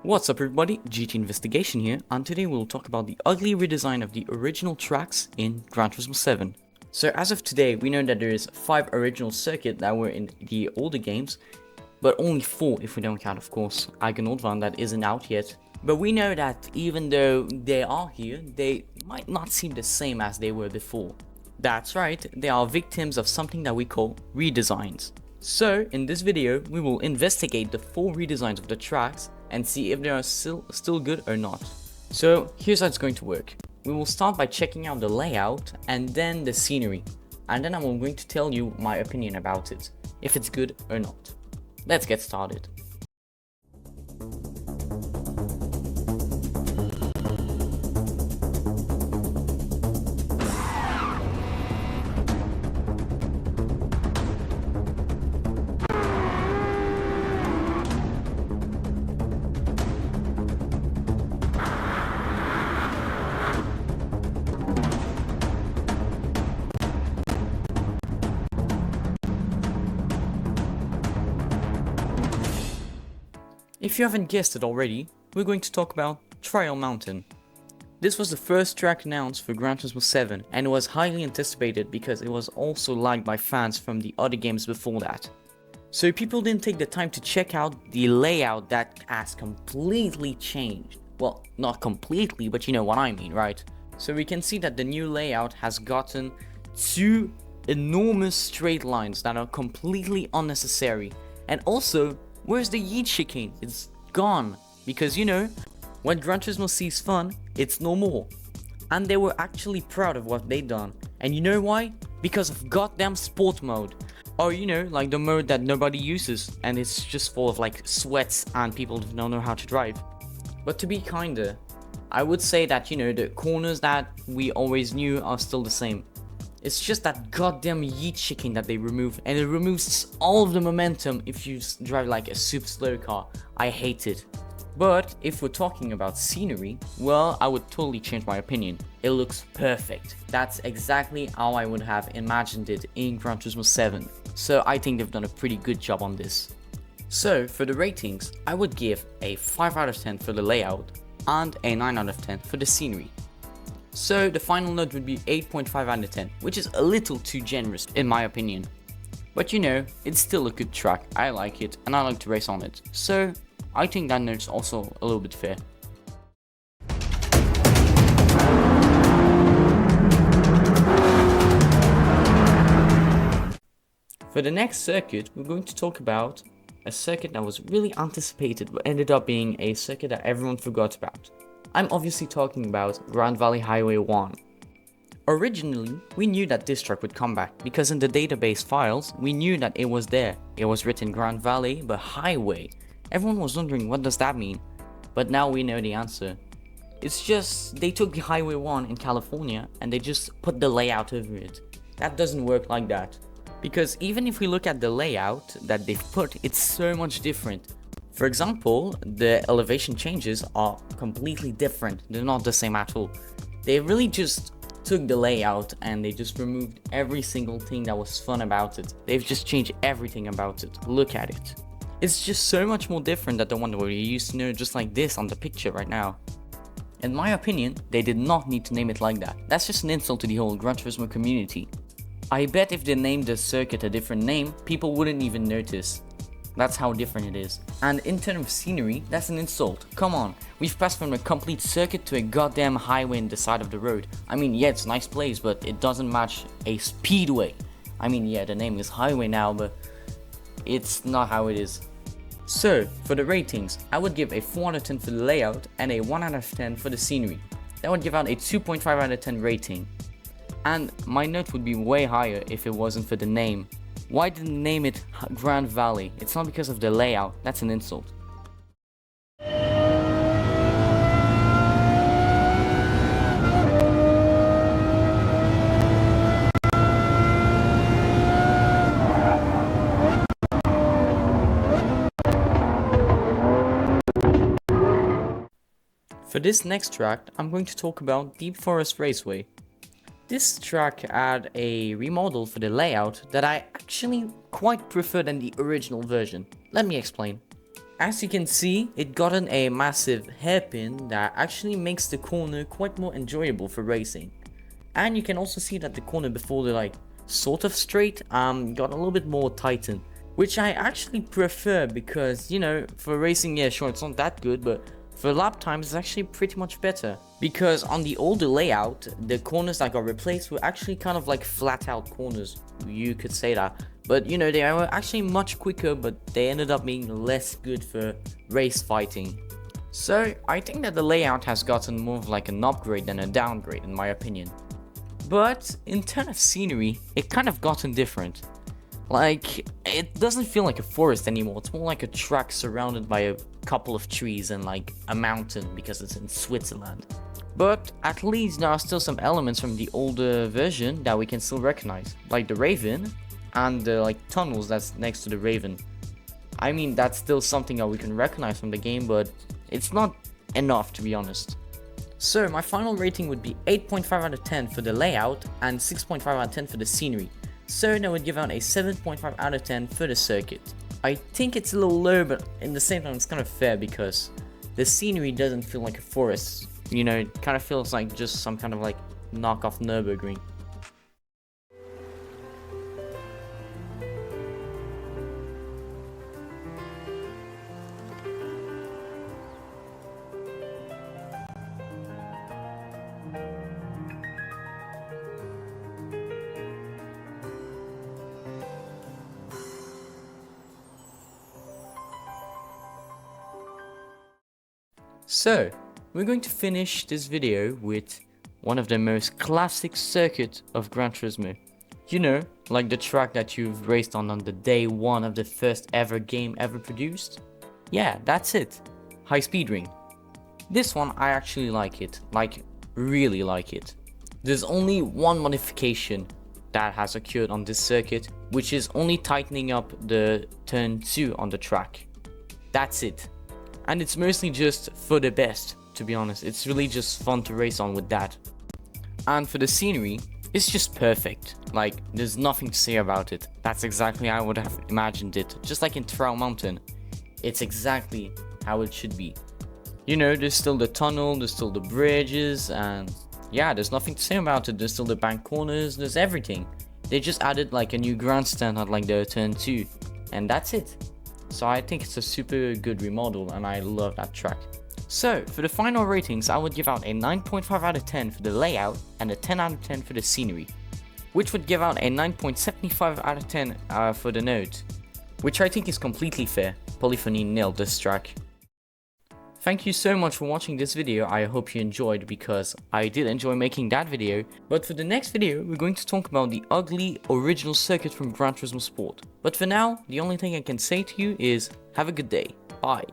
What's up everybody, GT Investigation here, and today we'll talk about the ugly redesign of the original tracks in Gran Turismo 7. So as of today, we know that there is 5 original circuits that were in the older games, but only 4 if we don't count of course One that isn't out yet. But we know that even though they are here, they might not seem the same as they were before. That's right, they are victims of something that we call redesigns. So in this video, we will investigate the 4 redesigns of the tracks and see if they are still good or not. So here's how it's going to work. We will start by checking out the layout and then the scenery, and then I'm going to tell you my opinion about it, if it's good or not. Let's get started. If you haven't guessed it already, we're going to talk about Trial Mountain. This was the first track announced for Gran Turismo 7 and it was highly anticipated because it was also liked by fans from the other games before that. So people didn't take the time to check out the layout that has completely changed. Well, not completely, but you know what I mean, right? So we can see that the new layout has gotten 2 enormous straight lines that are completely unnecessary, and also where's the yeet chicane? It's gone. Because you know, when Gran Turismo sees fun, it's no more. And they were actually proud of what they done. And you know why? Because of goddamn sport mode. Or you know, like the mode that nobody uses and it's just full of like sweats and people don't know how to drive. But to be kinder, I would say that you know, the corners that we always knew are still the same. It's just that goddamn yeet chicane that they remove, and it removes all of the momentum if you drive like a super slow car. I hate it. But if we're talking about scenery, well, I would totally change my opinion. It looks perfect. That's exactly how I would have imagined it in Gran Turismo 7. So I think they've done a pretty good job on this. So for the ratings, I would give a 5 out of 10 for the layout and a 9 out of 10 for the scenery. So the final note would be 8.5 out of 10, which is a little too generous in my opinion. But you know, it's still a good track, I like it and I like to race on it. So I think that note's also a little bit fair. For the next circuit, we're going to talk about a circuit that was really anticipated but ended up being a circuit that everyone forgot about. I'm obviously talking about Grand Valley Highway 1. Originally, we knew that this track would come back because in the database files, we knew that it was there. It was written Grand Valley, but Highway. Everyone was wondering what does that mean? But now we know the answer. It's just, they took the Highway 1 in California and they just put the layout over it. That doesn't work like that. Because even if we look at the layout that they've put, it's so much different. For example, the elevation changes are completely different. They're not the same at all. They really just took the layout and they just removed every single thing that was fun about it. They've just changed everything about it. Look at it. It's just so much more different than the one that we used to know, just like this on the picture right now. In my opinion, they did not need to name it like that. That's just an insult to the whole Gran Turismo community. I bet if they named the circuit a different name, people wouldn't even notice. That's how different it is. And in terms of scenery, that's an insult. Come on, we've passed from a complete circuit to a goddamn highway in the side of the road. I mean, yeah, it's a nice place, but it doesn't match a speedway. I mean, yeah, the name is highway now, but it's not how it is. So, for the ratings, I would give a 4 out of 10 for the layout and a 1 out of 10 for the scenery. That would give out a 2.5 out of 10 rating. And my note would be way higher if it wasn't for the name. Why didn't they name it Grand Valley? It's not because of the layout, that's an insult. For this next track, I'm going to talk about Deep Forest Raceway. This track had a remodel for the layout that I actually quite prefer than the original version. Let me explain. As you can see, it gotten a massive hairpin that actually makes the corner quite more enjoyable for racing. And you can also see that the corner before the sort of straight got a little bit more tightened, which I actually prefer because, you know, for racing, yeah, sure, it's not that good, but for lap times it's actually pretty much better. Because on the older layout, the corners that got replaced were actually kind of like flat out corners, you could say that. But you know, they were actually much quicker, but they ended up being less good for race fighting. So I think that the layout has gotten more of like an upgrade than a downgrade in my opinion. But in terms of scenery, it kind of gotten different. Like, it doesn't feel like a forest anymore, it's more like a track surrounded by a couple of trees and like a mountain because it's in Switzerland. But at least there are still some elements from the older version that we can still recognize, like the Raven and the tunnels that's next to the Raven. I mean, that's still something that we can recognize from the game, but it's not enough to be honest. So my final rating would be 8.5 out of 10 for the layout and 6.5 out of 10 for the scenery. So I would give out a 7.5 out of 10 for the circuit. I think it's a little low, but in the same time it's kind of fair because the scenery doesn't feel like a forest. You know, it kind of feels like just some kind of knockoff Nürburgring. So, we're going to finish this video with one of the most classic circuits of Gran Turismo. You know, like the track that you've raced on the day one of the first ever game ever produced? Yeah, that's it. High Speed Ring. This one, I actually like it. Really like it. There's only one modification that has occurred on this circuit, which is only tightening up the turn 2 on the track. That's it. And it's mostly just for the best, to be honest. It's really just fun to race on with that. And for the scenery, it's just perfect. There's nothing to say about it. That's exactly how I would have imagined it. Just like in Trail Mountain, it's exactly how it should be. You know, there's still the tunnel, there's still the bridges, and yeah, there's nothing to say about it. There's still the bank corners, there's everything. They just added a new grandstand at the turn 2, and that's it. So I think it's a super good remodel and I love that track. So for the final ratings, I would give out a 9.5 out of 10 for the layout and a 10 out of 10 for the scenery, which would give out a 9.75 out of 10 for the note, which I think is completely fair. Polyphony nailed this track. Thank you so much for watching this video. I hope you enjoyed because I did enjoy making that video. But for the next video, we're going to talk about the ugly original circuit from Gran Turismo Sport. But for now, the only thing I can say to you is have a good day. Bye.